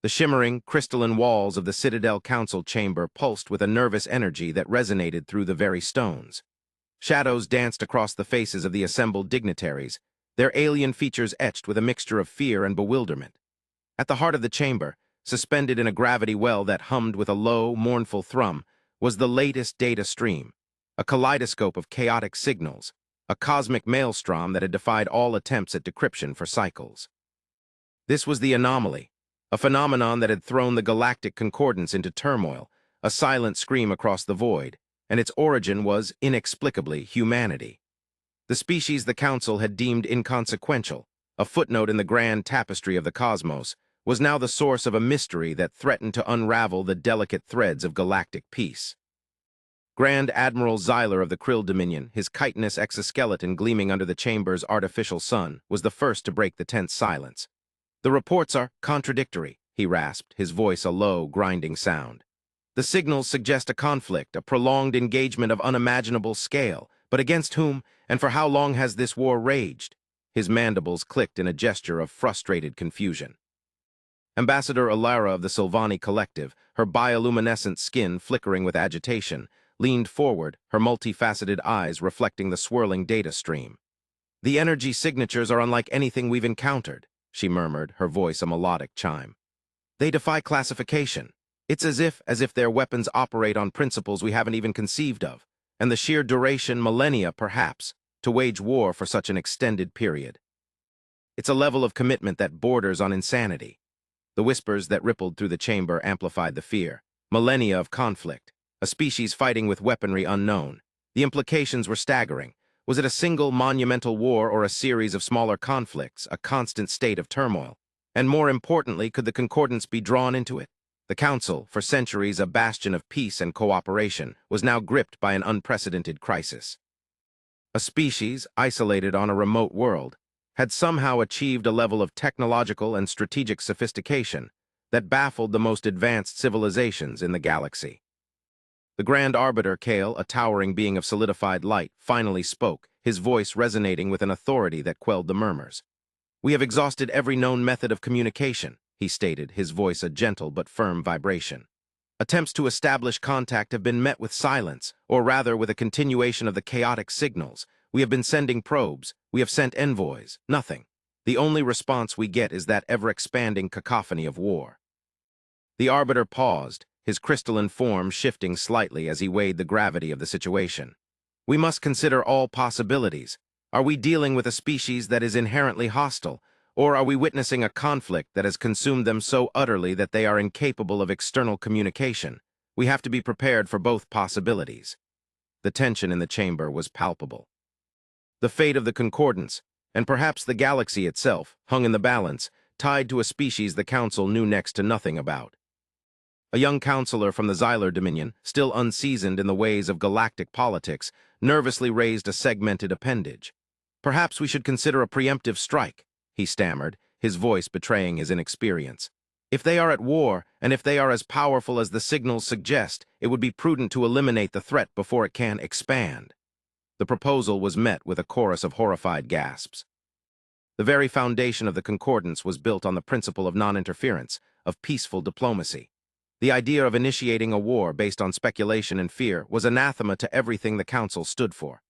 The shimmering, crystalline walls of the Citadel Council chamber pulsed with a nervous energy that resonated through the very stones. Shadows danced across the faces of the assembled dignitaries, their alien features etched with a mixture of fear and bewilderment. At the heart of the chamber, suspended in a gravity well that hummed with a low, mournful thrum, was the latest data stream, a kaleidoscope of chaotic signals, a cosmic maelstrom that had defied all attempts at decryption for cycles. This was the anomaly, a phenomenon that had thrown the galactic concordance into turmoil, a silent scream across the void, and its origin was, inexplicably, humanity. The species the Council had deemed inconsequential, a footnote in the grand tapestry of the cosmos, was now the source of a mystery that threatened to unravel the delicate threads of galactic peace. Grand Admiral Xyler of the Krill Dominion, his chitinous exoskeleton gleaming under the chamber's artificial sun, was the first to break the tense silence. "The reports are contradictory," he rasped, his voice a low, grinding sound. "The signals suggest a conflict, a prolonged engagement of unimaginable scale. But against whom, and for how long has this war raged?" His mandibles clicked in a gesture of frustrated confusion. Ambassador Alara of the Sylvani Collective, her bioluminescent skin flickering with agitation, leaned forward, her multifaceted eyes reflecting the swirling data stream. "The energy signatures are unlike anything we've encountered," she murmured, her voice a melodic chime. "They defy classification. It's as if their weapons operate on principles we haven't even conceived of, and the sheer duration, millennia perhaps, to wage war for such an extended period. It's a level of commitment that borders on insanity." The whispers that rippled through the chamber amplified the fear. Millennia of conflict, a species fighting with weaponry unknown. The implications were staggering. Was it a single monumental war or a series of smaller conflicts, a constant state of turmoil? And more importantly, could the Concordance be drawn into it? The Council, for centuries a bastion of peace and cooperation, was now gripped by an unprecedented crisis. A species, isolated on a remote world, had somehow achieved a level of technological and strategic sophistication that baffled the most advanced civilizations in the galaxy. The Grand Arbiter Kale, a towering being of solidified light, finally spoke, his voice resonating with an authority that quelled the murmurs. "We have exhausted every known method of communication," he stated, his voice a gentle but firm vibration. "Attempts to establish contact have been met with silence, or rather with a continuation of the chaotic signals. We have been sending probes, we have sent envoys, nothing. The only response we get is that ever-expanding cacophony of war." The Arbiter paused, his crystalline form shifting slightly as he weighed the gravity of the situation. "We must consider all possibilities. Are we dealing with a species that is inherently hostile, or are we witnessing a conflict that has consumed them so utterly that they are incapable of external communication? We have to be prepared for both possibilities." The tension in the chamber was palpable. The fate of the Concordance, and perhaps the galaxy itself, hung in the balance, tied to a species the Council knew next to nothing about. A young counselor from the Xyler Dominion, still unseasoned in the ways of galactic politics, nervously raised a segmented appendage. "Perhaps we should consider a preemptive strike," he stammered, his voice betraying his inexperience. "If they are at war, and if they are as powerful as the signals suggest, it would be prudent to eliminate the threat before it can expand." The proposal was met with a chorus of horrified gasps. The very foundation of the Concordance was built on the principle of non-interference, of peaceful diplomacy. The idea of initiating a war based on speculation and fear was anathema to everything the Council stood for.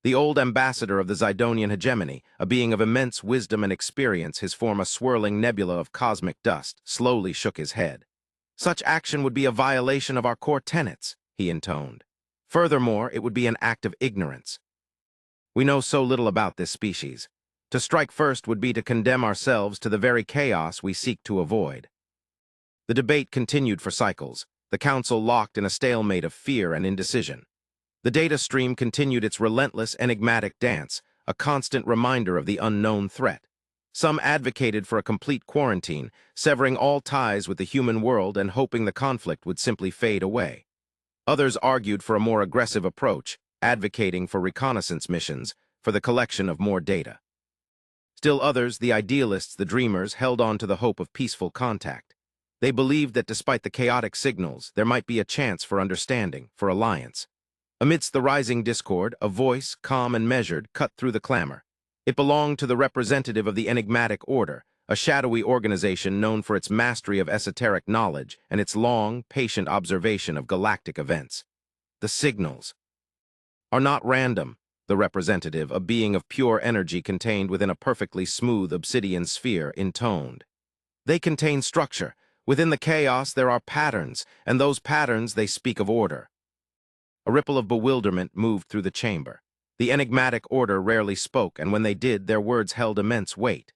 The old ambassador of the Zidonian hegemony, a being of immense wisdom and experience, his form a swirling nebula of cosmic dust, slowly shook his head. "Such action would be a violation of our core tenets," he intoned. "Furthermore, it would be an act of ignorance. We know so little about this species. To strike first would be to condemn ourselves to the very chaos we seek to avoid." The debate continued for cycles, the Council locked in a stalemate of fear and indecision. The data stream continued its relentless, enigmatic dance, a constant reminder of the unknown threat. Some advocated for a complete quarantine, severing all ties with the human world and hoping the conflict would simply fade away. Others argued for a more aggressive approach, advocating for reconnaissance missions, for the collection of more data. Still others, the idealists, the dreamers, held on to the hope of peaceful contact. They believed that despite the chaotic signals, there might be a chance for understanding, for alliance. Amidst the rising discord, a voice, calm and measured, cut through the clamor. It belonged to the representative of the enigmatic order, a shadowy organization known for its mastery of esoteric knowledge and its long, patient observation of galactic events. The signals are not random, the representative, a being of pure energy contained within a perfectly smooth obsidian sphere, intoned. They contain structure. Within the chaos there are patterns, and those patterns they speak of order. A ripple of bewilderment moved through the chamber. The enigmatic order rarely spoke, and when they did, their words held immense weight.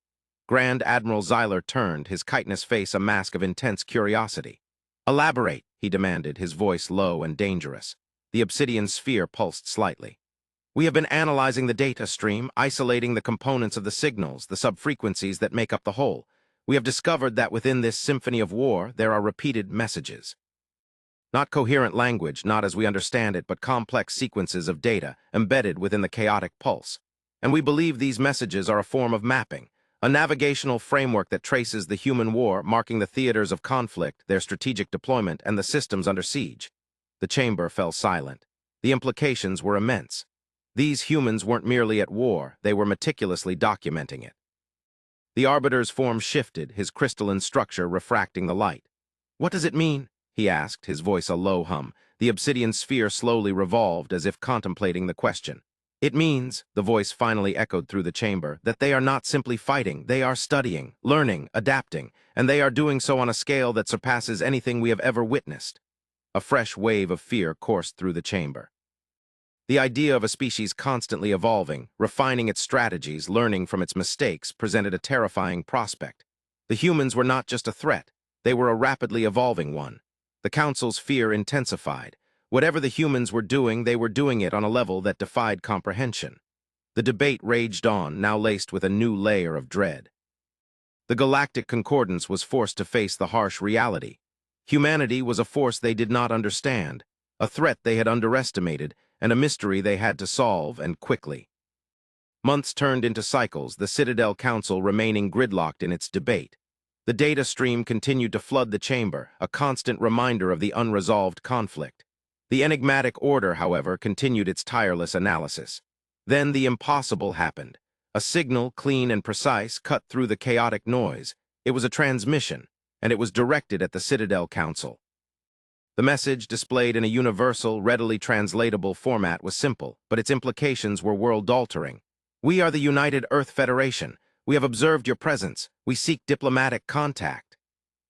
Grand Admiral Zyler turned, his chitinous face a mask of intense curiosity. "Elaborate," he demanded, his voice low and dangerous. The obsidian sphere pulsed slightly. "We have been analyzing the data stream, isolating the components of the signals, the subfrequencies that make up the whole. We have discovered that within this symphony of war, there are repeated messages. Not coherent language, not as we understand it, but complex sequences of data embedded within the chaotic pulse. And we believe these messages are a form of mapping, a navigational framework that traces the human war, marking the theaters of conflict, their strategic deployment, and the systems under siege." The chamber fell silent. The implications were immense. These humans weren't merely at war, they were meticulously documenting it. The Arbiter's form shifted, his crystalline structure refracting the light. "What does it mean?" he asked, his voice a low hum. The obsidian sphere slowly revolved as if contemplating the question. "It means," the voice finally echoed through the chamber, "that they are not simply fighting, they are studying, learning, adapting, and they are doing so on a scale that surpasses anything we have ever witnessed." A fresh wave of fear coursed through the chamber. The idea of a species constantly evolving, refining its strategies, learning from its mistakes, presented a terrifying prospect. The humans were not just a threat, they were a rapidly evolving one. The Council's fear intensified. Whatever the humans were doing, they were doing it on a level that defied comprehension. The debate raged on, now laced with a new layer of dread. The Galactic Concordance was forced to face the harsh reality. Humanity was a force they did not understand, a threat they had underestimated, and a mystery they had to solve, and quickly. Months turned into cycles, the Citadel Council remaining gridlocked in its debate. The data stream continued to flood the chamber, a constant reminder of the unresolved conflict. The enigmatic order, however, continued its tireless analysis. Then the impossible happened. A signal, clean and precise, cut through the chaotic noise. It was a transmission, and it was directed at the Citadel Council. The message, displayed in a universal, readily translatable format, was simple, but its implications were world-altering. "We are the United Earth Federation. We have observed your presence. We seek diplomatic contact."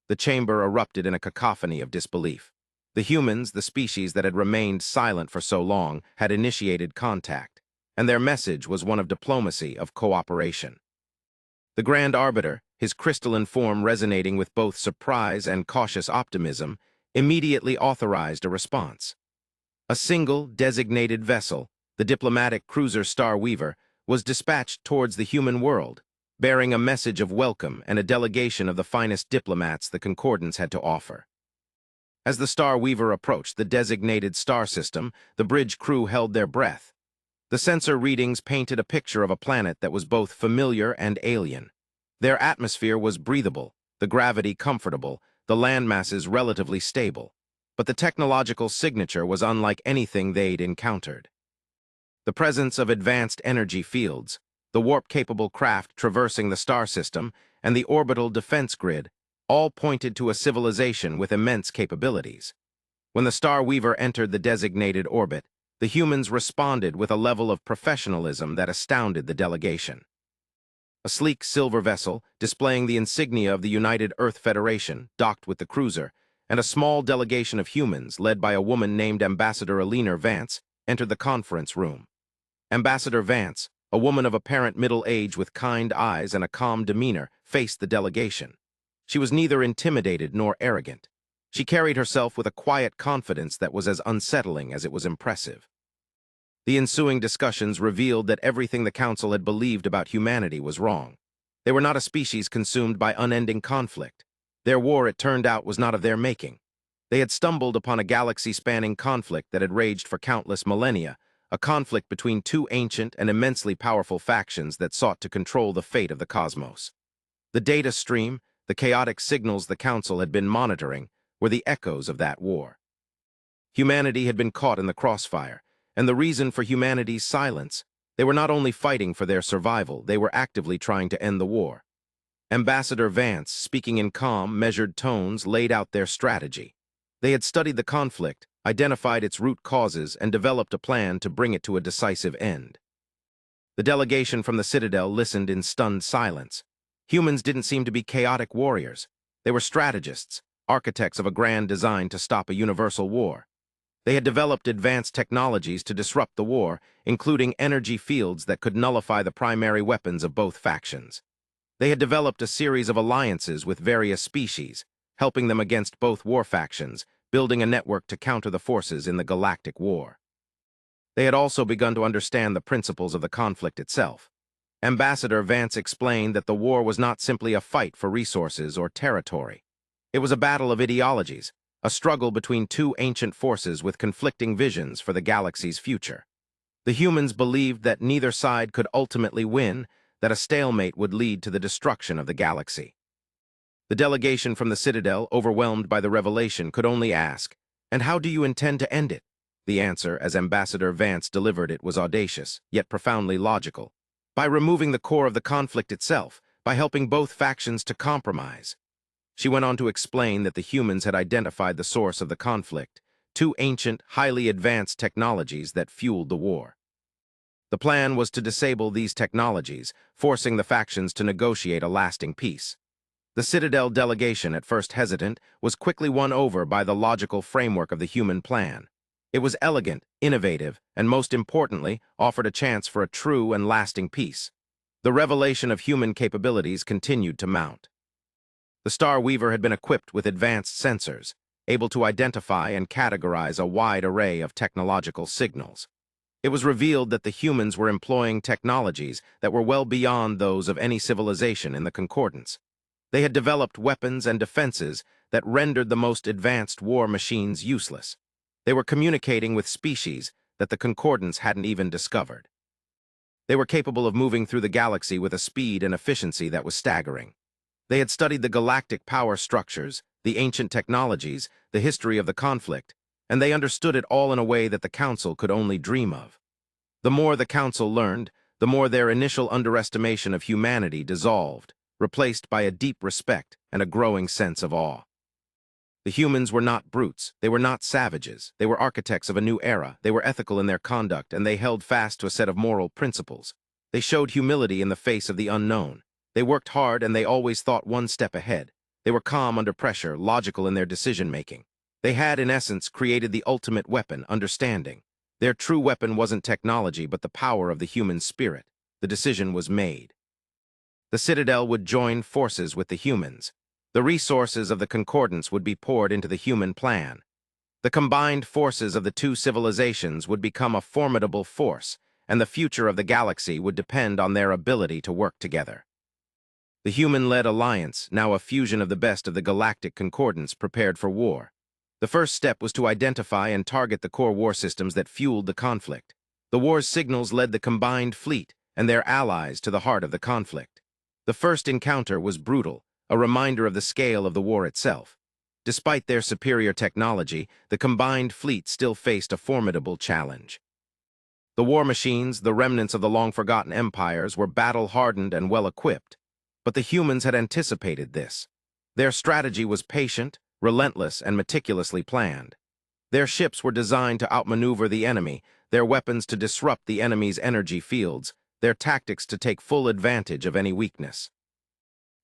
The chamber erupted in a cacophony of disbelief. The humans, the species that had remained silent for so long, had initiated contact, and their message was one of diplomacy, of cooperation. The Grand Arbiter, his crystalline form resonating with both surprise and cautious optimism, immediately authorized a response. A single, designated vessel, the diplomatic cruiser Star Weaver, was dispatched towards the human world, bearing a message of welcome and a delegation of the finest diplomats the Concordance had to offer. As the Star Weaver approached the designated star system, the bridge crew held their breath. The sensor readings painted a picture of a planet that was both familiar and alien. Their atmosphere was breathable, the gravity comfortable, the landmasses relatively stable, but the technological signature was unlike anything they'd encountered. The presence of advanced energy fields, the warp-capable craft traversing the star system, and the orbital defense grid all pointed to a civilization with immense capabilities. When the Star Weaver entered the designated orbit, the humans responded with a level of professionalism that astounded the delegation. A sleek silver vessel, displaying the insignia of the United Earth Federation, docked with the cruiser, and a small delegation of humans, led by a woman named Ambassador Eleanor Vance, entered the conference room. Ambassador Vance, a woman of apparent middle age with kind eyes and a calm demeanor, faced the delegation. She was neither intimidated nor arrogant. She carried herself with a quiet confidence that was as unsettling as it was impressive. The ensuing discussions revealed that everything the Council had believed about humanity was wrong. They were not a species consumed by unending conflict. Their war, it turned out, was not of their making. They had stumbled upon a galaxy-spanning conflict that had raged for countless millennia, a conflict between two ancient and immensely powerful factions that sought to control the fate of the cosmos. The data stream, the chaotic signals the Council had been monitoring, were the echoes of that war. Humanity had been caught in the crossfire, and the reason for humanity's silence, they were not only fighting for their survival, they were actively trying to end the war. Ambassador Vance, speaking in calm, measured tones, laid out their strategy. They had studied the conflict, identified its root causes, and developed a plan to bring it to a decisive end. The delegation from the Citadel listened in stunned silence. Humans didn't seem to be chaotic warriors. They were strategists, architects of a grand design to stop a universal war. They had developed advanced technologies to disrupt the war, including energy fields that could nullify the primary weapons of both factions. They had developed a series of alliances with various species, helping them against both war factions, building a network to counter the forces in the Galactic War. They had also begun to understand the principles of the conflict itself. Ambassador Vance explained that the war was not simply a fight for resources or territory. It was a battle of ideologies, a struggle between two ancient forces with conflicting visions for the galaxy's future. The humans believed that neither side could ultimately win, that a stalemate would lead to the destruction of the galaxy. The delegation from the Citadel, overwhelmed by the revelation, could only ask, "And how do you intend to end it?" The answer, as Ambassador Vance delivered it, was audacious, yet profoundly logical. By removing the core of the conflict itself, by helping both factions to compromise. She went on to explain that the humans had identified the source of the conflict, two ancient, highly advanced technologies that fueled the war. The plan was to disable these technologies, forcing the factions to negotiate a lasting peace. The Citadel delegation, at first hesitant, was quickly won over by the logical framework of the human plan. It was elegant, innovative, and most importantly, offered a chance for a true and lasting peace. The revelation of human capabilities continued to mount. The Star Weaver had been equipped with advanced sensors, able to identify and categorize a wide array of technological signals. It was revealed that the humans were employing technologies that were well beyond those of any civilization in the Concordance. They had developed weapons and defenses that rendered the most advanced war machines useless. They were communicating with species that the Concordance hadn't even discovered. They were capable of moving through the galaxy with a speed and efficiency that was staggering. They had studied the galactic power structures, the ancient technologies, the history of the conflict, and they understood it all in a way that the Council could only dream of. The more the Council learned, the more their initial underestimation of humanity dissolved, replaced by a deep respect and a growing sense of awe. The humans were not brutes, they were not savages, they were architects of a new era, they were ethical in their conduct, and they held fast to a set of moral principles. They showed humility in the face of the unknown. They worked hard and they always thought one step ahead. They were calm under pressure, logical in their decision-making. They had, in essence, created the ultimate weapon, understanding. Their true weapon wasn't technology, but the power of the human spirit. The decision was made. The Citadel would join forces with the humans. The resources of the Concordance would be poured into the human plan. The combined forces of the two civilizations would become a formidable force, and the future of the galaxy would depend on their ability to work together. The human-led alliance, now a fusion of the best of the Galactic Concordance, prepared for war. The first step was to identify and target the core war systems that fueled the conflict. The war's signals led the combined fleet and their allies to the heart of the conflict. The first encounter was brutal, a reminder of the scale of the war itself. Despite their superior technology, the combined fleet still faced a formidable challenge. The war machines, the remnants of the long-forgotten empires, were battle-hardened and well-equipped. But the humans had anticipated this. Their strategy was patient, relentless, and meticulously planned. Their ships were designed to outmaneuver the enemy, their weapons to disrupt the enemy's energy fields, their tactics to take full advantage of any weakness.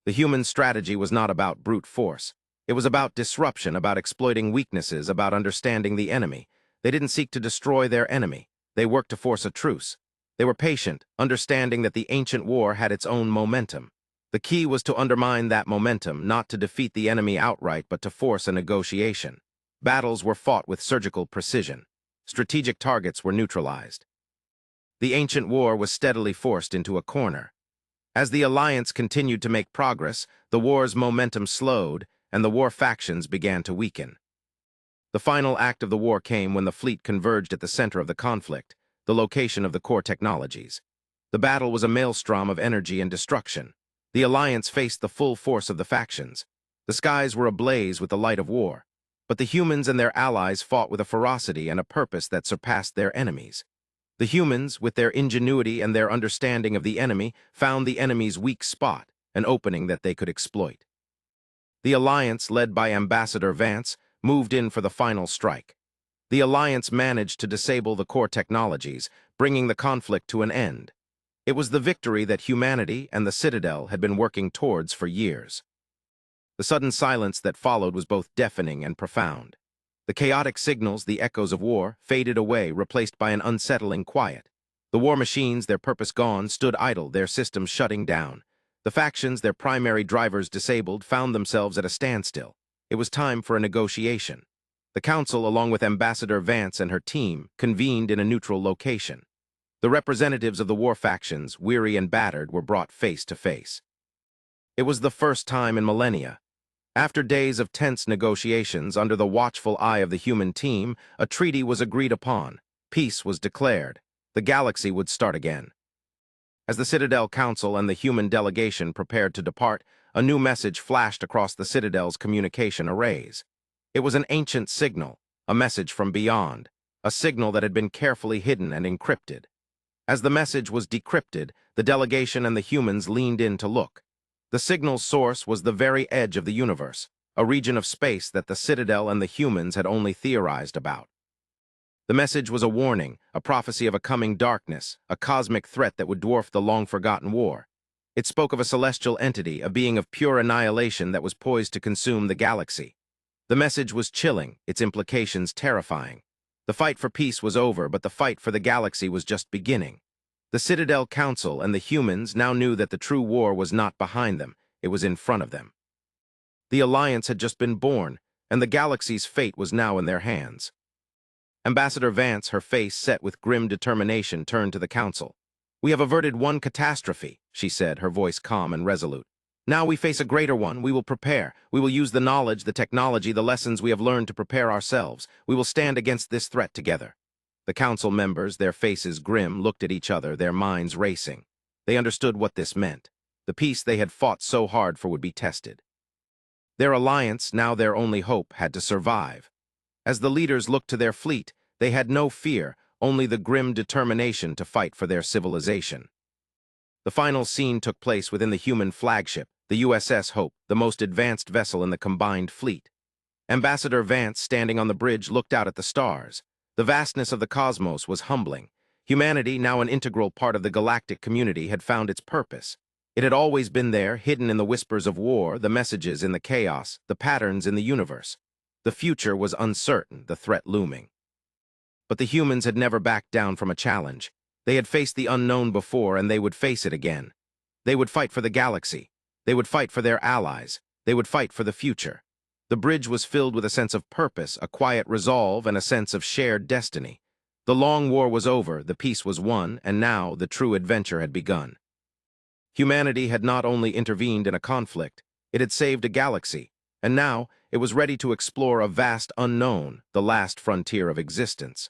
The human strategy was not about brute force. It was about disruption, about exploiting weaknesses, about understanding the enemy. They didn't seek to destroy their enemy. They worked to force a truce. They were patient, understanding that the ancient war had its own momentum. The key was to undermine that momentum, not to defeat the enemy outright, but to force a negotiation. Battles were fought with surgical precision. Strategic targets were neutralized. The ancient war was steadily forced into a corner. As the alliance continued to make progress, the war's momentum slowed, and the war factions began to weaken. The final act of the war came when the fleet converged at the center of the conflict, the location of the core technologies. The battle was a maelstrom of energy and destruction. The alliance faced the full force of the factions. The skies were ablaze with the light of war. But the humans and their allies fought with a ferocity and a purpose that surpassed their enemies. The humans, with their ingenuity and their understanding of the enemy, found the enemy's weak spot an opening that they could exploit. The Alliance, led by Ambassador Vance, moved in for the final strike. The Alliance managed to disable the core technologies, bringing the conflict to an end. It was the victory that humanity and the Citadel had been working towards for years. The sudden silence that followed was both deafening and profound. The chaotic signals, the echoes of war, faded away, replaced by an unsettling quiet. The war machines, their purpose gone, stood idle, their systems shutting down. The factions, their primary drivers disabled, found themselves at a standstill. It was time for a negotiation. The Council, along with Ambassador Vance and her team, convened in a neutral location. The representatives of the war factions, weary and battered, were brought face to face. It was the first time in millennia. After days of tense negotiations under the watchful eye of the human team, a treaty was agreed upon. Peace was declared. The galaxy would start again. As the Citadel Council and the human delegation prepared to depart, a new message flashed across the Citadel's communication arrays. It was an ancient signal, a message from beyond, a signal that had been carefully hidden and encrypted. As the message was decrypted, the delegation and the humans leaned in to look. The signal's source was the very edge of the universe, a region of space that the Citadel and the humans had only theorized about. The message was a warning, a prophecy of a coming darkness, a cosmic threat that would dwarf the long-forgotten war. It spoke of a celestial entity, a being of pure annihilation that was poised to consume the galaxy. The message was chilling, its implications terrifying. The fight for peace was over, but the fight for the galaxy was just beginning. The Citadel Council and the humans now knew that the true war was not behind them, it was in front of them. The Alliance had just been born, and the galaxy's fate was now in their hands. Ambassador Vance, her face set with grim determination, turned to the Council. "We have averted one catastrophe," she said, her voice calm and resolute. "Now we face a greater one. We will prepare. We will use the knowledge, the technology, the lessons we have learned to prepare ourselves. We will stand against this threat together." The Council members, their faces grim, looked at each other, their minds racing. They understood what this meant. The peace they had fought so hard for would be tested. Their alliance, now their only hope, had to survive. As the leaders looked to their fleet, they had no fear, only the grim determination to fight for their civilization. The final scene took place within the human flagship, the USS Hope, the most advanced vessel in the combined fleet. Ambassador Vance, standing on the bridge, looked out at the stars. The vastness of the cosmos was humbling. Humanity, now an integral part of the galactic community, had found its purpose. It had always been there, hidden in the whispers of war, the messages in the chaos, the patterns in the universe. The future was uncertain, the threat looming. But the humans had never backed down from a challenge. They had faced the unknown before, and they would face it again. They would fight for the galaxy. They would fight for their allies. They would fight for the future. The bridge was filled with a sense of purpose, a quiet resolve, and a sense of shared destiny. The long war was over, the peace was won, and now the true adventure had begun. Humanity had not only intervened in a conflict, it had saved a galaxy, and now it was ready to explore a vast unknown, the last frontier of existence.